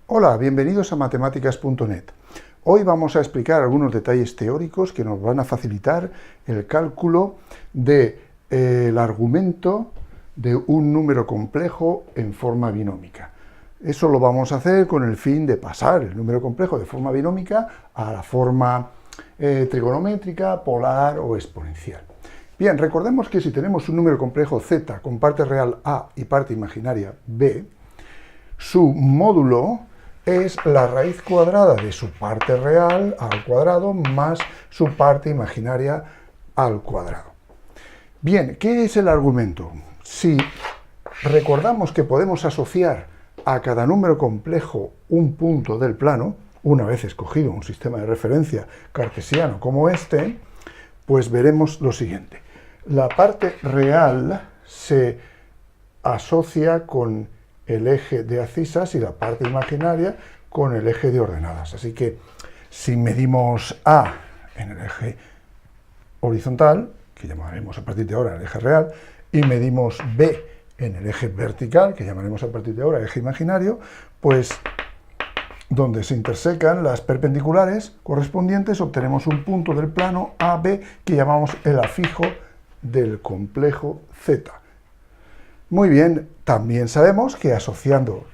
Hola, bienvenidos a matemáticas.net. Hoy vamos a explicar algunos detalles teóricos que nos van a facilitar el cálculo del argumento de un número complejo en forma binómica. Eso lo vamos a hacer con el fin de pasar el número complejo de forma binómica a la forma trigonométrica, polar o exponencial. Bien, recordemos que si tenemos un número complejo z con parte real a y parte imaginaria b, su módulo es la raíz cuadrada de su parte real al cuadrado más su parte imaginaria al cuadrado. Bien, ¿qué es el argumento? Si recordamos que podemos asociar a cada número complejo un punto del plano, una vez escogido un sistema de referencia cartesiano como este, pues veremos lo siguiente. La parte real se asocia con el eje de abscisas y la parte imaginaria con el eje de ordenadas. Así que si medimos A en el eje horizontal, que llamaremos a partir de ahora el eje real, y medimos B en el eje vertical, que llamaremos a partir de ahora el eje imaginario, pues donde se intersecan las perpendiculares correspondientes obtenemos un punto del plano AB que llamamos el afijo del complejo Z. Muy bien, también sabemos que asociado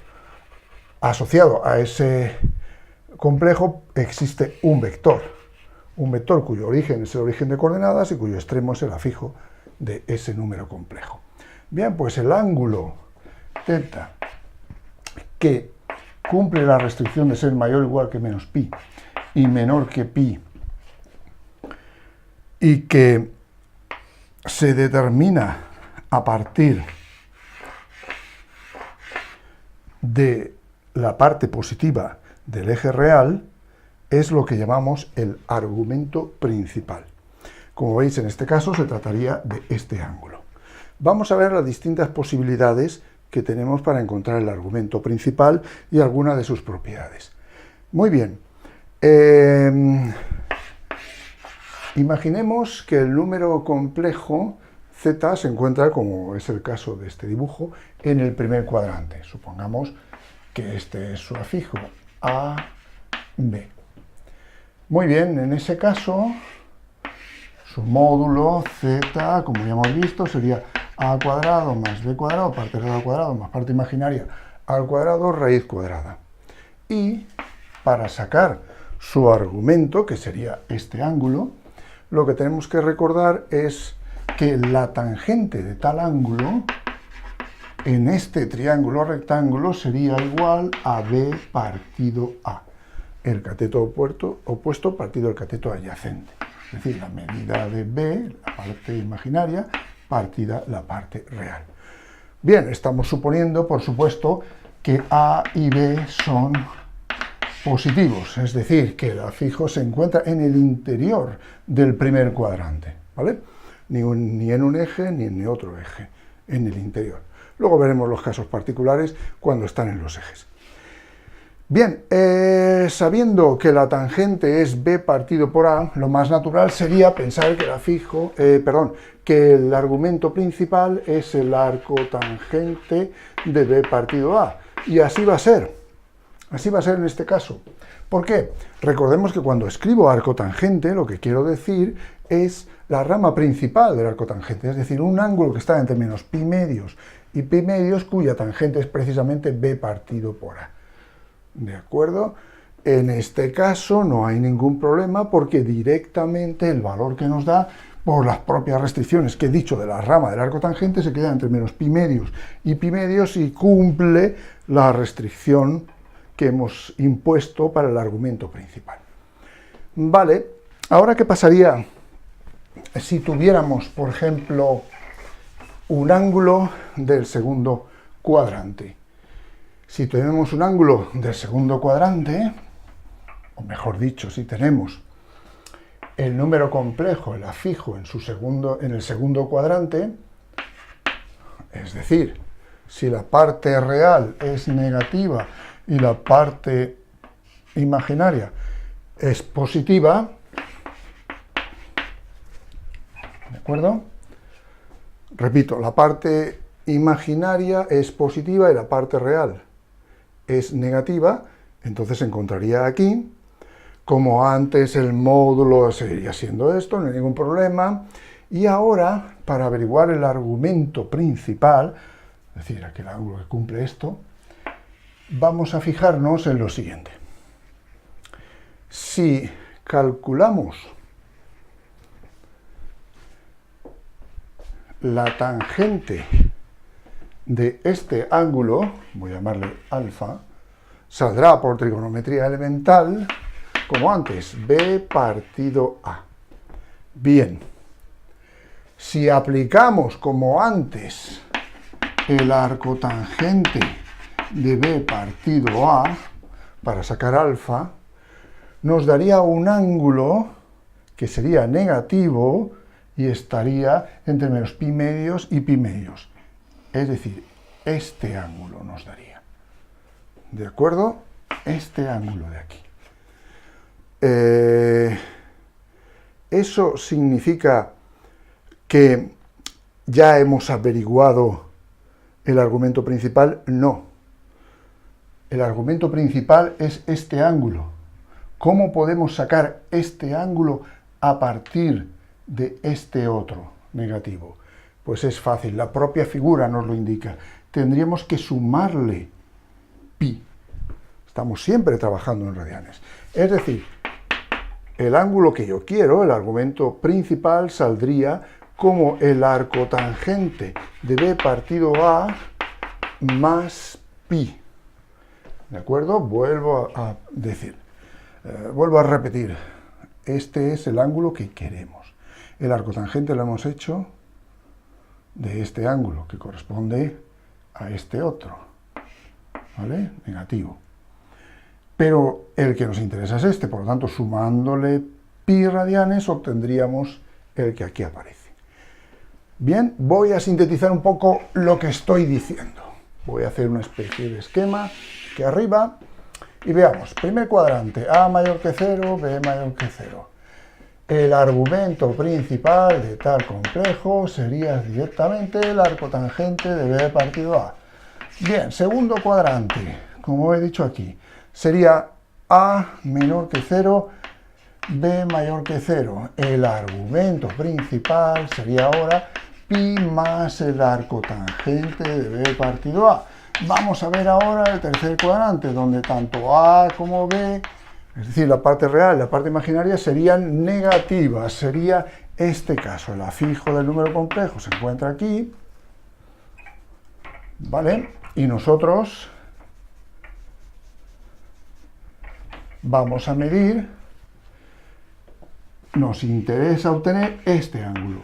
a ese complejo existe un vector cuyo origen es el origen de coordenadas y cuyo extremo es el afijo de ese número complejo. Bien, pues el ángulo θ que cumple la restricción de ser mayor o igual que menos pi y menor que pi y que se determina a partir de la parte positiva del eje real es lo que llamamos el argumento principal. Como veis, en este caso se trataría de este ángulo. Vamos a ver las distintas posibilidades que tenemos para encontrar el argumento principal y algunas de sus propiedades. Muy bien. Imaginemos que el número complejo z se encuentra, como es el caso de este dibujo, en el primer cuadrante. Supongamos que este es su afijo a, b. Muy bien, en ese caso, su módulo z, como ya hemos visto, sería a cuadrado más b cuadrado, parte real al cuadrado, más parte imaginaria al cuadrado, raíz cuadrada. Y para sacar su argumento, que sería este ángulo, lo que tenemos que recordar es que la tangente de tal ángulo en este triángulo rectángulo sería igual a b partido a, el cateto opuesto partido el cateto adyacente. Es decir, la medida de b, la parte imaginaria, partida la parte real. Bien, estamos suponiendo, por supuesto, que a y b son positivos, es decir, que el afijo se encuentra en el interior del primer cuadrante, ¿vale? Ni en un eje ni en otro eje, en el interior. Luego veremos los casos particulares cuando están en los ejes. Bien, sabiendo que la tangente es b partido por a, lo más natural sería pensar que que el argumento principal es el arco tangente de b partido a. Y así va a ser. Así va a ser en este caso. ¿Por qué? Recordemos que cuando escribo arco tangente, lo que quiero decir es la rama principal del arco tangente, es decir, un ángulo que está entre menos pi medios y pi medios cuya tangente es precisamente b partido por a. ¿De acuerdo? En este caso no hay ningún problema porque directamente el valor que nos da, por las propias restricciones que he dicho de la rama del arco tangente, se queda entre menos pi medios y cumple la restricción que hemos impuesto para el argumento principal. Vale, ahora ¿qué pasaría si tuviéramos, por ejemplo, un ángulo del segundo cuadrante? Si tenemos un ángulo del segundo cuadrante, o mejor dicho, si tenemos el número complejo, el afijo, en el segundo cuadrante, es decir, si la parte real es negativa y la parte imaginaria es positiva, ¿de acuerdo? Repito, la parte imaginaria es positiva y la parte real es negativa, Entonces encontraría aquí, como antes el módulo seguiría siendo esto, no hay ningún problema. Y ahora, para averiguar el argumento principal, es decir, aquel ángulo que cumple esto, vamos a fijarnos en lo siguiente. Si calculamos la tangente de este ángulo, voy a llamarle alfa, saldrá por trigonometría elemental, como antes, b partido a. Bien, si aplicamos como antes el arcotangente de b partido a para sacar alfa, nos daría un ángulo que sería negativo y estaría entre menos pi medios y pi medios. Es decir, este ángulo nos daría. ¿De acuerdo? Este ángulo de aquí. ¿Eso significa que ya hemos averiguado el argumento principal? No. El argumento principal es este ángulo. ¿Cómo podemos sacar este ángulo a partir de este otro negativo? Pues es fácil, la propia figura nos lo indica. Tendríamos que sumarle pi. Estamos siempre trabajando en radianes. Es decir, el ángulo que yo quiero, el argumento principal, saldría como el arcotangente de b partido a más pi. ¿De acuerdo? Vuelvo a decir, vuelvo a repetir, este es el ángulo que queremos. El arcotangente lo hemos hecho de este ángulo, que corresponde a este otro, ¿vale? Negativo. Pero el que nos interesa es este, por lo tanto, sumándole pi radianes, obtendríamos el que aquí aparece. Bien, voy a sintetizar un poco lo que estoy diciendo. Voy a hacer una especie de esquema aquí arriba, y veamos, primer cuadrante, a mayor que 0, b mayor que 0. El argumento principal de tal complejo sería directamente el arcotangente de b partido a. Bien, segundo cuadrante, como he dicho aquí, sería a menor que 0, b mayor que 0. El argumento principal sería ahora pi más el arcotangente de b partido a. Vamos a ver ahora el tercer cuadrante, donde tanto a como b, es decir, la parte real y la parte imaginaria, serían negativas. Sería este caso, el afijo del número complejo se encuentra aquí, ¿vale? Y nosotros vamos a medir, nos interesa obtener este ángulo,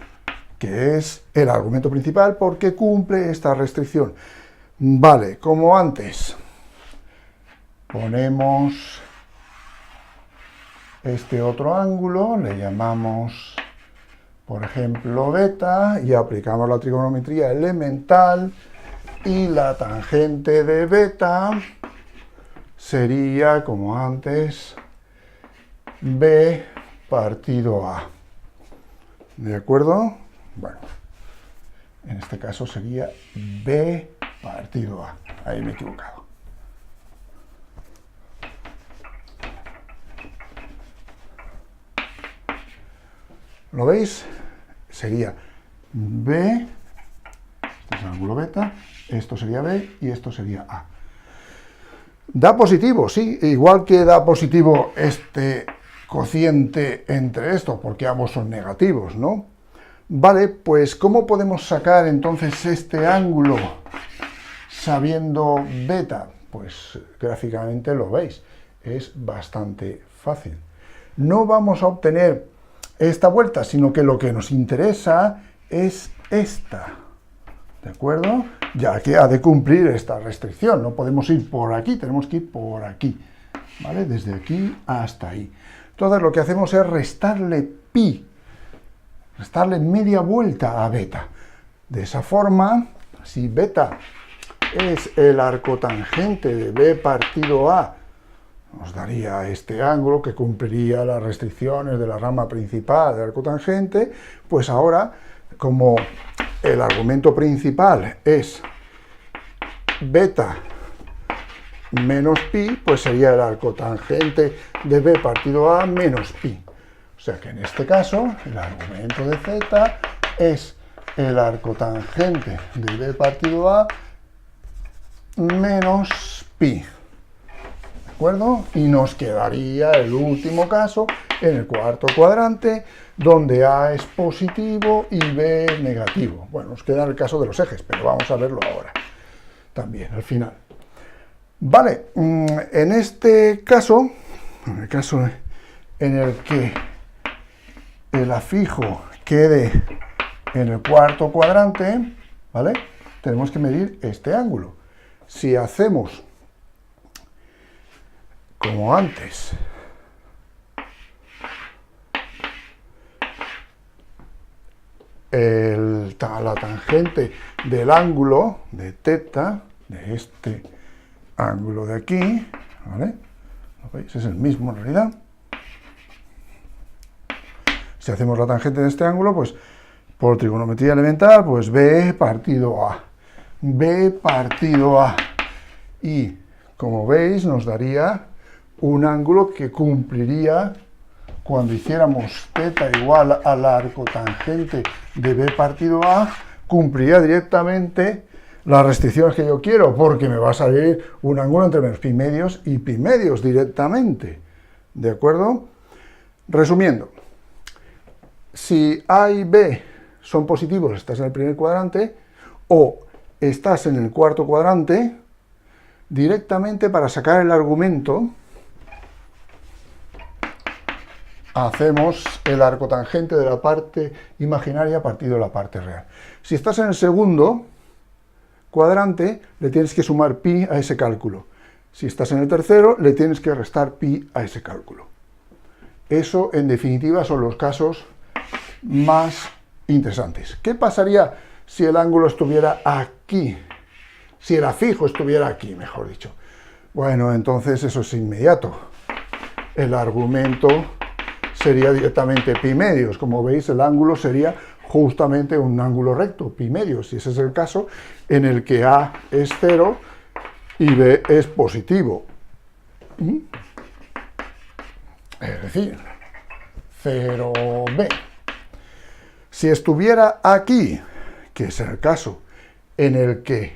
que es el argumento principal porque cumple esta restricción. Vale, como antes, ponemos este otro ángulo, le llamamos, por ejemplo, beta, y aplicamos la trigonometría elemental, y la tangente de beta sería, como antes, b partido a. ¿De acuerdo? Bueno, en este caso sería b partido a. Ahí me he equivocado. ¿Lo veis? Sería b, este es el ángulo beta, esto sería b y esto sería a. Da positivo, sí, igual que da positivo este cociente entre estos, porque ambos son negativos, ¿no? Vale, pues ¿cómo podemos sacar entonces este ángulo sabiendo beta? Pues gráficamente lo veis, es bastante fácil. No vamos a obtener esta vuelta, sino que lo que nos interesa es esta, ¿de acuerdo? Ya que ha de cumplir esta restricción, no podemos ir por aquí, tenemos que ir por aquí, ¿vale? Desde aquí hasta ahí. Entonces lo que hacemos es restarle pi, restarle media vuelta a beta. De esa forma, si beta es el arcotangente de b partido a, nos daría este ángulo que cumpliría las restricciones de la rama principal del arcotangente, pues ahora, como el argumento principal es beta menos pi, pues sería el arco tangente de b partido a menos pi. O sea que en este caso, el argumento de z es el arco tangente de b partido a menos pi. ¿De acuerdo? Y nos quedaría el último caso en el cuarto cuadrante, donde a es positivo y b es negativo. Bueno, nos queda el caso de los ejes, pero vamos a verlo ahora, también, al final. Vale, en este caso, en el caso en el que el afijo quede en el cuarto cuadrante, ¿vale? Tenemos que medir este ángulo. Si hacemos como antes, la tangente del ángulo de θ, de este ángulo de aquí, ¿vale? ¿Lo veis? Es el mismo en realidad. Si hacemos la tangente de este ángulo, pues por trigonometría elemental, pues b partido a. B partido a. Y, como veis, nos daría un ángulo que cumpliría, cuando hiciéramos θ igual al arco tangente de b partido a, cumpliría directamente las restricciones que yo quiero, porque me va a salir un ángulo entre menos pi medios y pi medios directamente. ¿De acuerdo? Resumiendo, si a y b son positivos, estás en el primer cuadrante, o estás en el cuarto cuadrante, directamente para sacar el argumento, hacemos el arco tangente de la parte imaginaria partido de la parte real. Si estás en el segundo cuadrante, le tienes que sumar pi a ese cálculo. Si estás en el tercero, le tienes que restar pi a ese cálculo. Eso, en definitiva, son los casos más interesantes. ¿Qué pasaría si el ángulo estuviera aquí? Si el afijo estuviera aquí, mejor dicho. Bueno, entonces eso es inmediato. El argumento sería directamente pi medios. Como veis, el ángulo sería justamente un ángulo recto, pi medios, si ese es el caso, en el que a es 0 y b es positivo. Es decir, 0b. Si estuviera aquí, que es el caso en el que,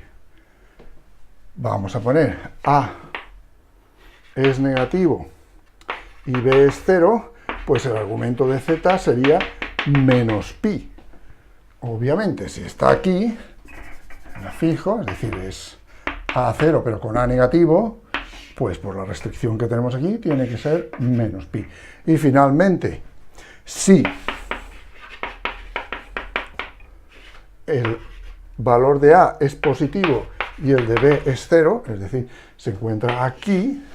vamos a poner, a es negativo y b es 0, pues el argumento de z sería menos pi. Obviamente, si está aquí, el afijo, es decir, es a0 pero con a negativo, pues por la restricción que tenemos aquí, tiene que ser menos pi. Y finalmente, si el valor de a es positivo y el de b es 0, es decir, se encuentra aquí,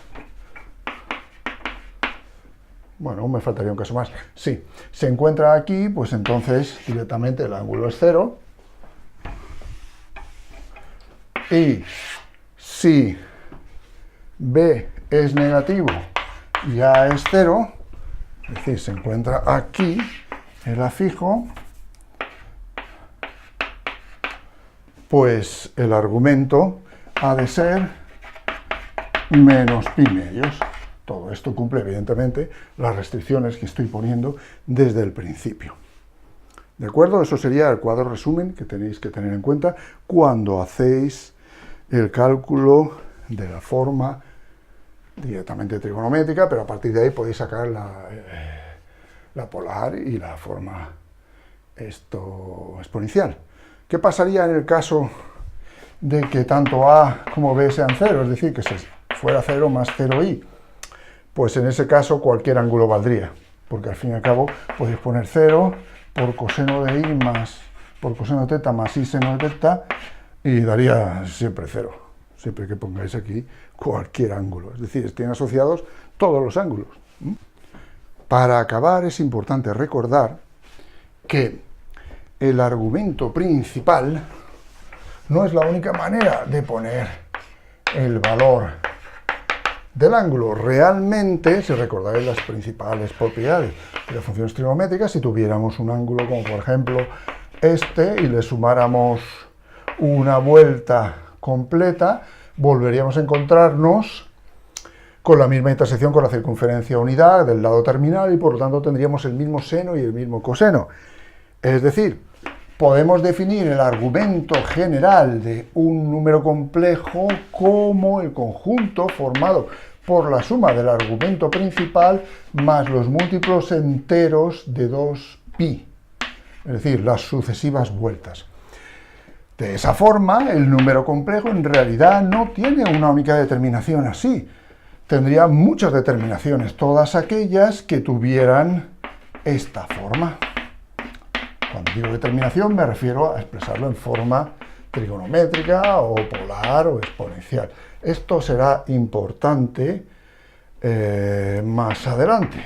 bueno, aún me faltaría un caso más. Sí, se encuentra aquí, pues entonces directamente el ángulo es 0. Y si b es negativo y a es 0, es decir, se encuentra aquí el afijo, pues el argumento ha de ser menos pi medios. Todo esto cumple, evidentemente, las restricciones que estoy poniendo desde el principio. ¿De acuerdo? Eso sería el cuadro resumen que tenéis que tener en cuenta cuando hacéis el cálculo de la forma directamente trigonométrica, pero a partir de ahí podéis sacar la polar y la forma exponencial. ¿Qué pasaría en el caso de que tanto a como b sean 0? Es decir, que se fuera 0 más 0i. Pues en ese caso cualquier ángulo valdría, porque al fin y al cabo podéis poner 0 por coseno de i más por coseno de θ más i seno de θ y daría siempre 0, siempre que pongáis aquí cualquier ángulo. Es decir, estén asociados todos los ángulos. Para acabar es importante recordar que el argumento principal no es la única manera de poner el valor del ángulo. Realmente, si recordáis las principales propiedades de las funciones trigonométricas, si tuviéramos un ángulo como por ejemplo este y le sumáramos una vuelta completa, volveríamos a encontrarnos con la misma intersección con la circunferencia unidad del lado terminal y por lo tanto tendríamos el mismo seno y el mismo coseno. Es decir, podemos definir el argumento general de un número complejo como el conjunto formado por la suma del argumento principal más los múltiplos enteros de 2pi, es decir, las sucesivas vueltas. De esa forma, el número complejo en realidad no tiene una única determinación así. Tendría muchas determinaciones, todas aquellas que tuvieran esta forma. Cuando digo determinación me refiero a expresarlo en forma trigonométrica o polar o exponencial. Esto será importante más adelante,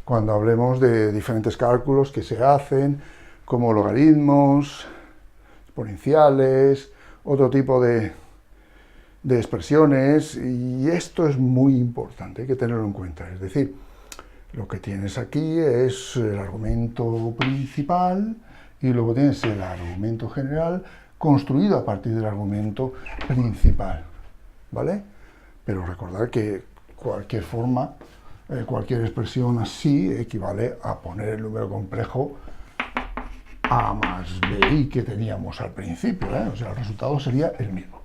cuando hablemos de diferentes cálculos que se hacen, como logaritmos, exponenciales, otro tipo de expresiones, y esto es muy importante, hay que tenerlo en cuenta. Es decir, lo que tienes aquí es el argumento principal y luego tienes el argumento general construido a partir del argumento principal, ¿vale? Pero recordad que cualquier forma, cualquier expresión así equivale a poner el número complejo a más bi que teníamos al principio, ¿eh? O sea, el resultado sería el mismo.